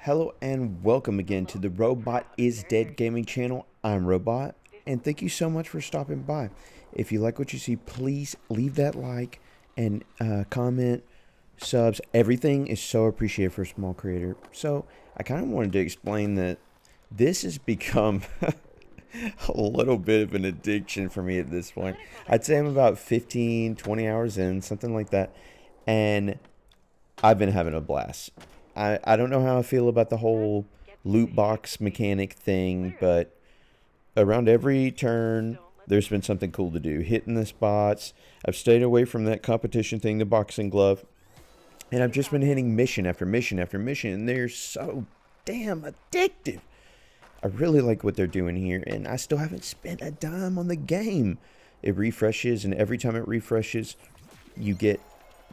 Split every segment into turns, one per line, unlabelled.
Hello and welcome again to the Robot is Dead gaming channel. I'm Robot, and thank you so much for stopping by. If you like what you see, please leave that like and comment, subs. Everything is so appreciated for a small creator. So I kind of wanted to explain that this has become a little bit of an addiction for me at this point. I'd say I'm about 15, 20 hours in, something like that. And I've been having a blast. I don't know how I feel about the whole loot box mechanic thing, but around every turn, there's been something cool to do. Hitting the spots. I've stayed away from that competition thing, the boxing glove. And I've just been hitting mission after mission after mission, and they're so damn addictive. I really like what they're doing here, and I still haven't spent a dime on the game. It refreshes, and every time it refreshes, you get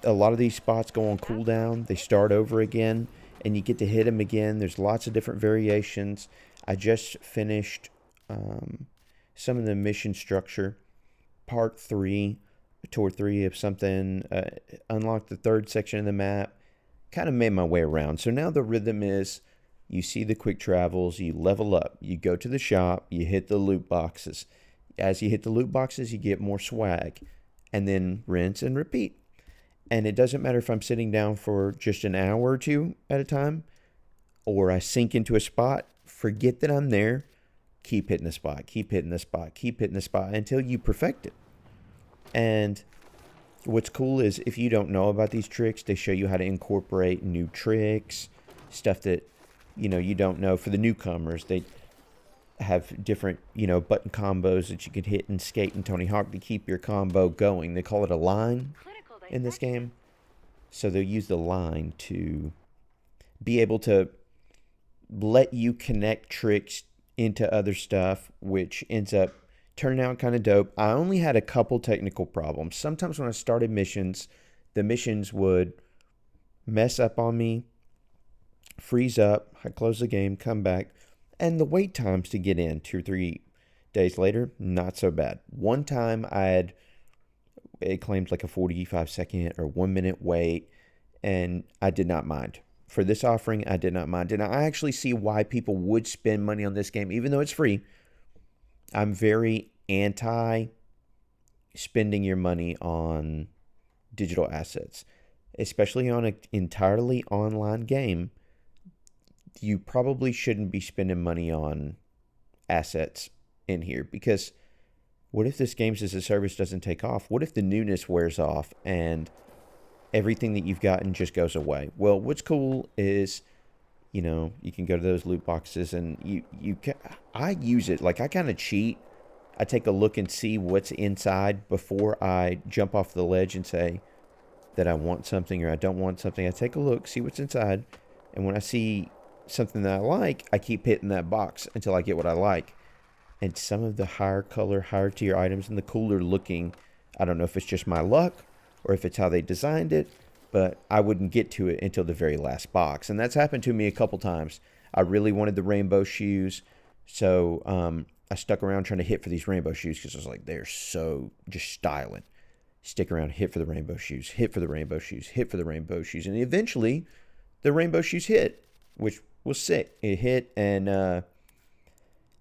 a lot of these spots go on cooldown. They start over again, and you get to hit them again. There's lots of different variations. I just finished some of the mission structure, part 3, tour 3 of something, unlocked the third section of the map, kind of made my way around. So now the rhythm is you see the quick travels, you level up, you go to the shop, you hit the loot boxes. As you hit the loot boxes, you get more swag, and then rinse and repeat. And it doesn't matter if I'm sitting down for just an hour or two at a time, or I sink into a spot, forget that I'm there, keep hitting the spot, keep hitting the spot, keep hitting the spot until you perfect it. And what's cool is if you don't know about these tricks, they show you how to incorporate new tricks, stuff that, you don't know. For the newcomers, they have different, button combos that you could hit in Skate and Tony Hawk to keep your combo going. They call it a line in this game. So they'll use the line to be able to let you connect tricks into other stuff, which ends up turning out kind of dope. I only had a couple technical problems. Sometimes when I started missions, the missions would mess up on me, freeze up, I close the game, come back, and the wait times to get in 2 or 3 days later, not so bad. One time it claimed like a 45-second or 1 minute wait, and I did not mind. For this offering, I did not mind. And I actually see why people would spend money on this game, even though it's free. I'm very anti spending your money on digital assets, especially on an entirely online game. You probably shouldn't be spending money on assets in here, because what if this games as a service doesn't take off? What if the newness wears off and everything that you've gotten just goes away? Well, what's cool is, you can go to those loot boxes and I use it. Like, I kind of cheat. I take a look and see what's inside before I jump off the ledge and say that I want something or I don't want something. I take a look, see what's inside, and when I see something that I like, I keep hitting that box until I get what I like. And some of the higher color, higher tier items and the cooler looking, I don't know if it's just my luck or if it's how they designed it, but I wouldn't get to it until the very last box. And that's happened to me a couple times. I really wanted the rainbow shoes, so I stuck around trying to hit for these rainbow shoes because I was like, they're so just styling. Stick around, hit for the rainbow shoes, hit for the rainbow shoes, hit for the rainbow shoes. And eventually, the rainbow shoes hit, which was sick. It hit, and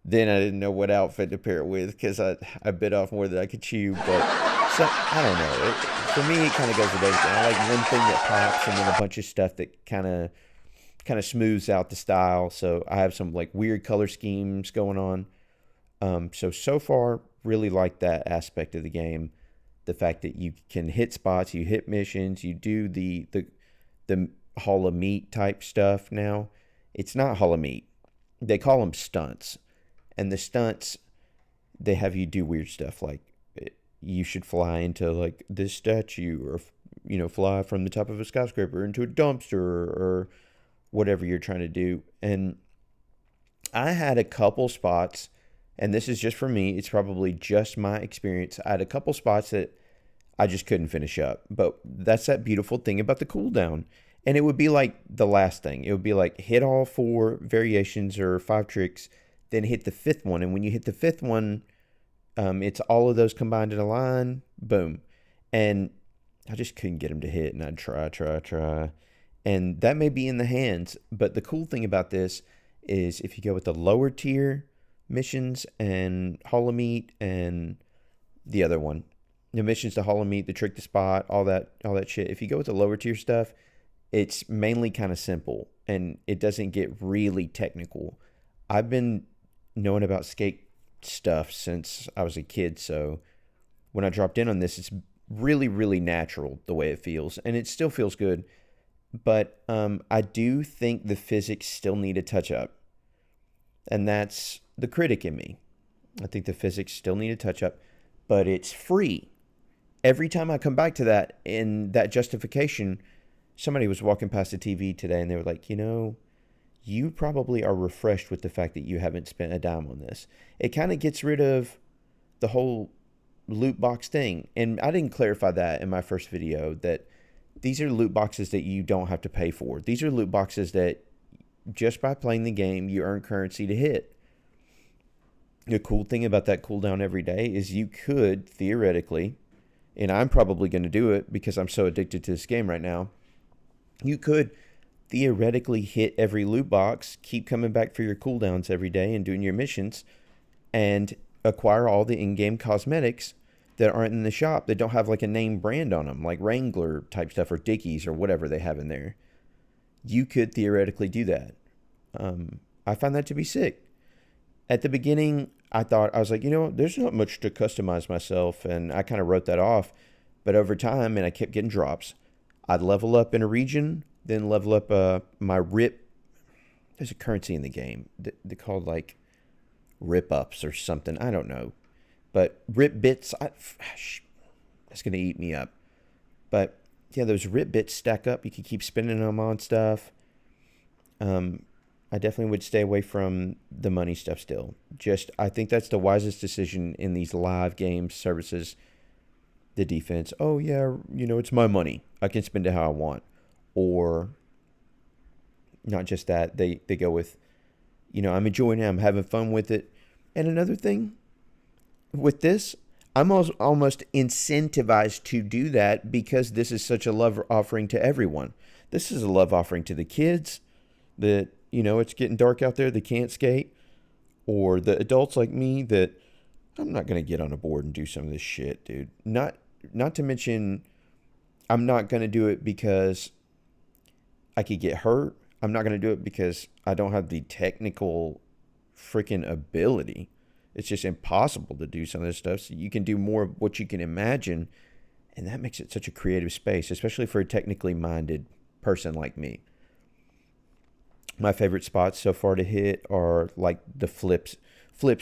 then I didn't know what outfit to pair it with because I bit off more than I could chew. But I don't know. For me, it kind of goes with everything. I like one thing that pops, and then a bunch of stuff that kind of smooths out the style. So I have some like weird color schemes going on. So far, really like that aspect of the game. The fact that you can hit spots, you hit missions, you do the Hall of Meat type stuff now. It's not Hall of Meat. They call them stunts. And the stunts, they have you do weird stuff like you should fly into like this statue, or fly from the top of a skyscraper into a dumpster, or whatever you're trying to do. And I had a couple spots, and this is just for me, it's probably just my experience. I had a couple spots that I just couldn't finish up. But that's that beautiful thing about the cooldown. And it would be like the last thing. It would be like hit all 4 variations or 5 tricks, then hit the 5th one. And when you hit the 5th one, it's all of those combined in a line. Boom. And I just couldn't get them to hit. And I'd try. And that may be in the hands, but the cool thing about this is if you go with the lower tier missions and Hollow Meat and the other one, the missions to Hollow Meat, the Trick the Spot, all that shit. If you go with the lower tier stuff, it's mainly kind of simple and it doesn't get really technical. I've been knowing about skate stuff since I was a kid, so when I dropped in on this, it's really, really natural the way it feels, and it still feels good. But I do think the physics still need a touch up, and that's the critic in me. I think the physics still need a touch up, but it's free. Every time I come back to that in that justification, somebody was walking past the TV today and they were like, you probably are refreshed with the fact that you haven't spent a dime on this. It kind of gets rid of the whole loot box thing. And I didn't clarify that in my first video, that these are loot boxes that you don't have to pay for. These are loot boxes that just by playing the game, you earn currency to hit. The cool thing about that cooldown every day is you could theoretically, and I'm probably going to do it because I'm so addicted to this game right now, you could theoretically hit every loot box, keep coming back for your cooldowns every day and doing your missions, and acquire all the in-game cosmetics that aren't in the shop, that don't have like a name brand on them, like Wrangler type stuff or Dickies or whatever they have in there. You could theoretically do that. I find that to be sick. At the beginning, I was like, there's not much to customize myself, and I kind of wrote that off. But over time, and I kept getting drops, I'd level up in a region, then level up my rip. There's a currency in the game. They're called like rip ups or something. I don't know. But rip bits, that's going to eat me up. But yeah, those rip bits stack up. You can keep spending them on stuff. I definitely would stay away from the money stuff still. I think that's the wisest decision in these live game services. The defense, oh yeah, it's my money. I can spend it how I want. Or not just that, they go with, I'm enjoying it, I'm having fun with it. And another thing with this, I'm almost incentivized to do that because this is such a love offering to everyone. This is a love offering to the kids that, it's getting dark out there, they can't skate, or the adults like me that I'm not going to get on a board and do some of this shit, dude. Not to mention, I'm not going to do it because I could get hurt. I'm not going to do it because I don't have the technical freaking ability. It's just impossible to do some of this stuff. So you can do more of what you can imagine, and that makes it such a creative space, especially for a technically minded person like me. My favorite spots so far to hit are like the flips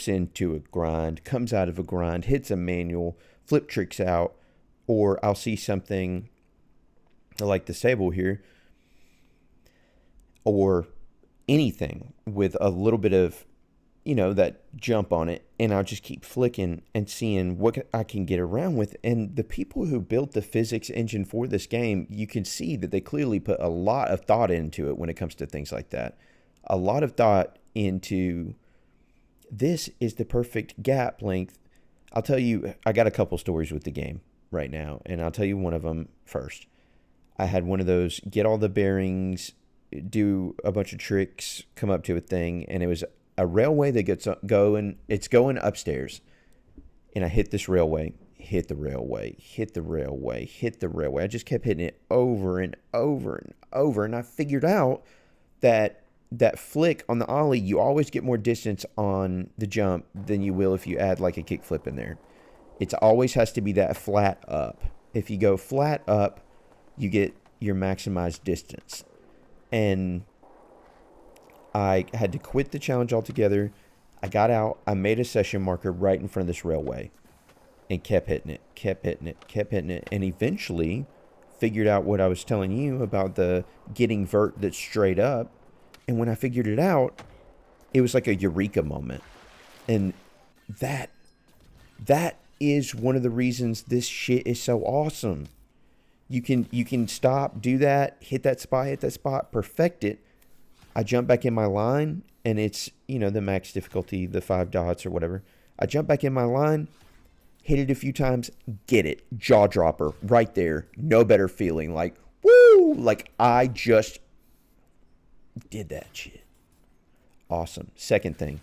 into a grind, comes out of a grind, hits a manual, flip tricks out, or I'll see something like the Sable here, or anything with a little bit of, that jump on it, and I'll just keep flicking and seeing what I can get around with. And the people who built the physics engine for this game, you can see that they clearly put a lot of thought into it when it comes to things like that. A lot of thought into, this is the perfect gap length. I'll tell you, I got a couple stories with the game right now, and I'll tell you one of them first. I had one of those, get all the bearings, do a bunch of tricks, come up to a thing, and it was a railway that gets going. It's going upstairs, and I hit this railway, hit the railway, hit the railway, hit the railway. I just kept hitting it over and over and over, and I figured out that flick on the ollie, you always get more distance on the jump than you will if you add like a kick flip in there. It always has to be that flat up. If you go flat up, you get your maximized distance. And I had to quit the challenge altogether. I got out. I made a session marker right in front of this railway and kept hitting it, kept hitting it, kept hitting it, and eventually figured out what I was telling you about the getting vert that's straight up. And when I figured it out, it was like a eureka moment. And that is one of the reasons this shit is so awesome. You can stop, do that, hit that spot, perfect it. I jump back in my line, and it's, the max difficulty, the 5 dots or whatever. I jump back in my line, hit it a few times, get it. Jaw dropper right there. No better feeling. Like, woo, like I just did that shit. Awesome. Second thing,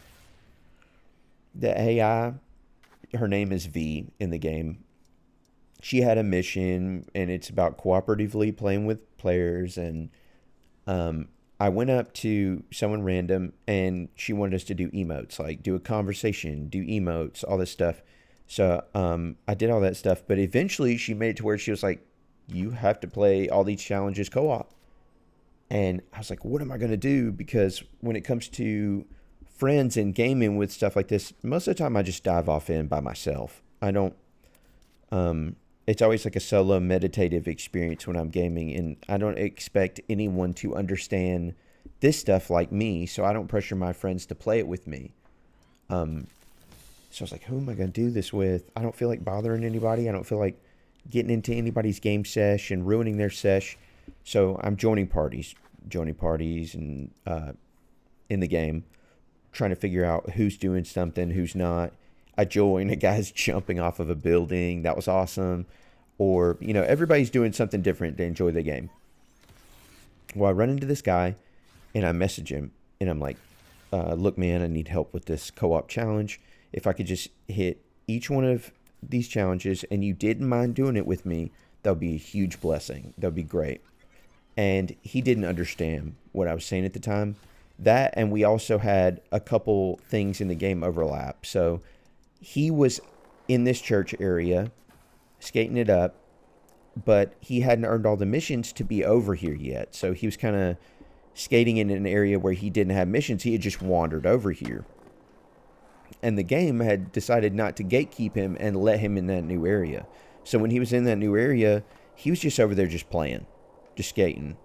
the AI, her name is V in the game. She had a mission, and it's about cooperatively playing with players. And I went up to someone random, and she wanted us to do emotes, like do a conversation, do emotes, all this stuff. So I did all that stuff, but eventually she made it to where she was like, "You have to play all these challenges co-op." And I was like, "What am I going to do?" Because when it comes to friends and gaming with stuff like this, most of the time I just dive off in by myself. I don't. It's always like a solo meditative experience when I'm gaming, and I don't expect anyone to understand this stuff like me, so I don't pressure my friends to play it with me. So I was like, who am I going to do this with? I don't feel like bothering anybody. I don't feel like getting into anybody's game sesh and ruining their sesh. So I'm joining parties and in the game, trying to figure out who's doing something, who's not. I join, a guy's jumping off of a building. That was awesome. Or, everybody's doing something different to enjoy the game. Well, I run into this guy, and I message him, and I'm like, look, man, I need help with this co-op challenge. If I could just hit each one of these challenges, and you didn't mind doing it with me, that would be a huge blessing. That would be great. And he didn't understand what I was saying at the time. That, and we also had a couple things in the game overlap. So he was in this church area, skating it up, but he hadn't earned all the missions to be over here yet. So he was kind of skating in an area where he didn't have missions. He had just wandered over here. And the game had decided not to gatekeep him and let him in that new area. So when he was in that new area, he was just over there just playing, just skating.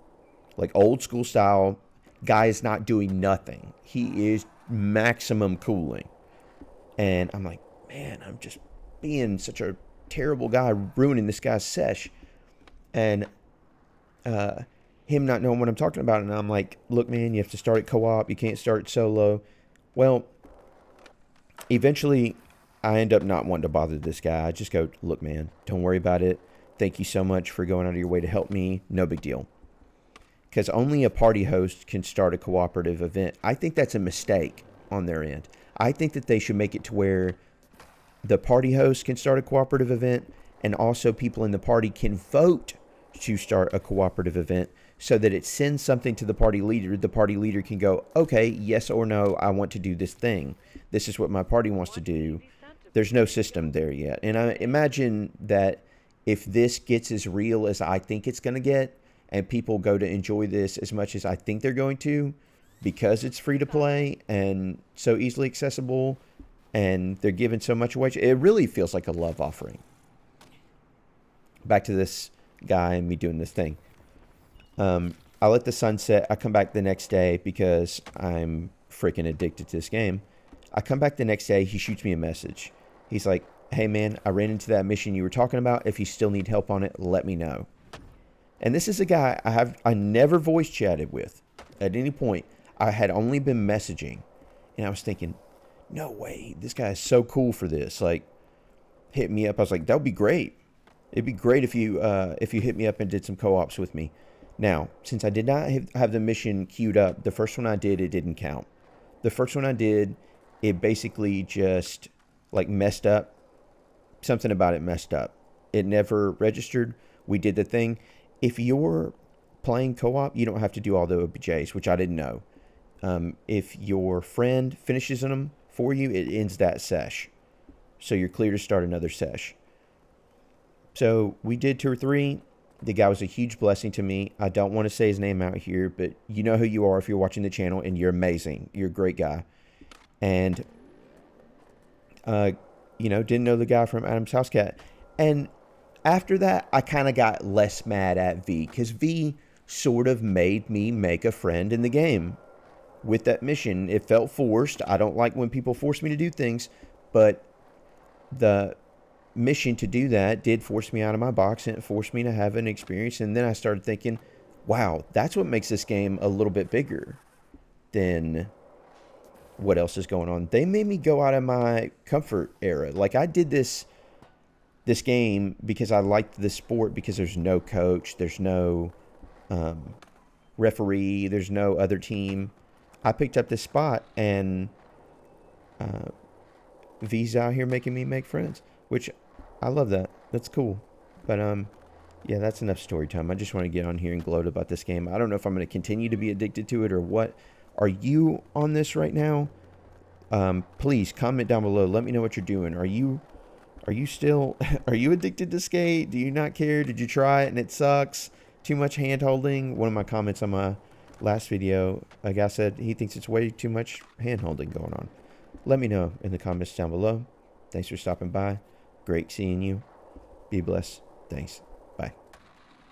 Like old school style. Guy is not doing nothing. He is maximum cooling. And I'm like, man, I'm just being such a terrible guy, ruining this guy's sesh. And him not knowing what I'm talking about. And I'm like, look, man, you have to start it co-op. You can't start solo. Well, eventually I end up not wanting to bother this guy. I just go, look, man, don't worry about it. Thank you so much for going out of your way to help me. No big deal. Because only a party host can start a cooperative event. I think that's a mistake on their end. I think that they should make it to where the party host can start a cooperative event, and also people in the party can vote to start a cooperative event, so that it sends something to the party leader. The party leader can go, okay, yes or no, I want to do this thing. This is what my party wants to do. There's no system there yet. And I imagine that if this gets as real as I think it's going to get, and people go to enjoy this as much as I think they're going to, because it's free to play and so easily accessible, and they're giving so much away, it really feels like a love offering. Back to this guy and me doing this thing. I let the sun set. I come back the next day because I'm freaking addicted to this game. I come back the next day. He shoots me a message. He's like, hey, man, I ran into that mission you were talking about. If you still need help on it, let me know. And this is a guy I never voice chatted with at any point. I had only been messaging. And I was thinking, no way, this guy is so cool for this. Like, hit me up. I was like, that would be great. It'd be great if you hit me up and did some co-ops with me. Now, since I did not have the mission queued up, the first one I did, it didn't count. The first one I did, it basically just like messed up. Something about it messed up. It never registered. We did the thing. If you're playing co-op, you don't have to do all the OBJs, which I didn't know. If your friend finishes them for you, it ends that sesh. So you're clear to start another sesh. So we did 2 or 3. The guy was a huge blessing to me. I don't want to say his name out here, but you know who you are if you're watching the channel, and you're amazing. You're a great guy. And, didn't know the guy from Adam's House Cat. And after that, I kind of got less mad at V, because V sort of made me make a friend in the game with that mission. It felt forced. I don't like when people force me to do things, but the mission to do that did force me out of my box, and it forced me to have an experience. And then I started thinking, wow, that's what makes this game a little bit bigger than what else is going on. They made me go out of my comfort era. Like, I did this game because I liked the sport, because there's no coach, there's no referee. There's no other team. I picked up this spot, and V's out here making me make friends, which I love that. That's cool. But yeah, that's enough story time. I just want to get on here and gloat about this game. I don't know if I'm going to continue to be addicted to it or what. Are you on this right now? Please comment down below. Let me know what you're doing. Are you still are you addicted to skate? Do you not care? Did you try it and it sucks? Too much hand holding? One of my comments on my last video, a guy said he thinks it's way too much hand holding going on. Let me know in the comments down below. Thanks for stopping by. Great seeing you. Be blessed. Thanks.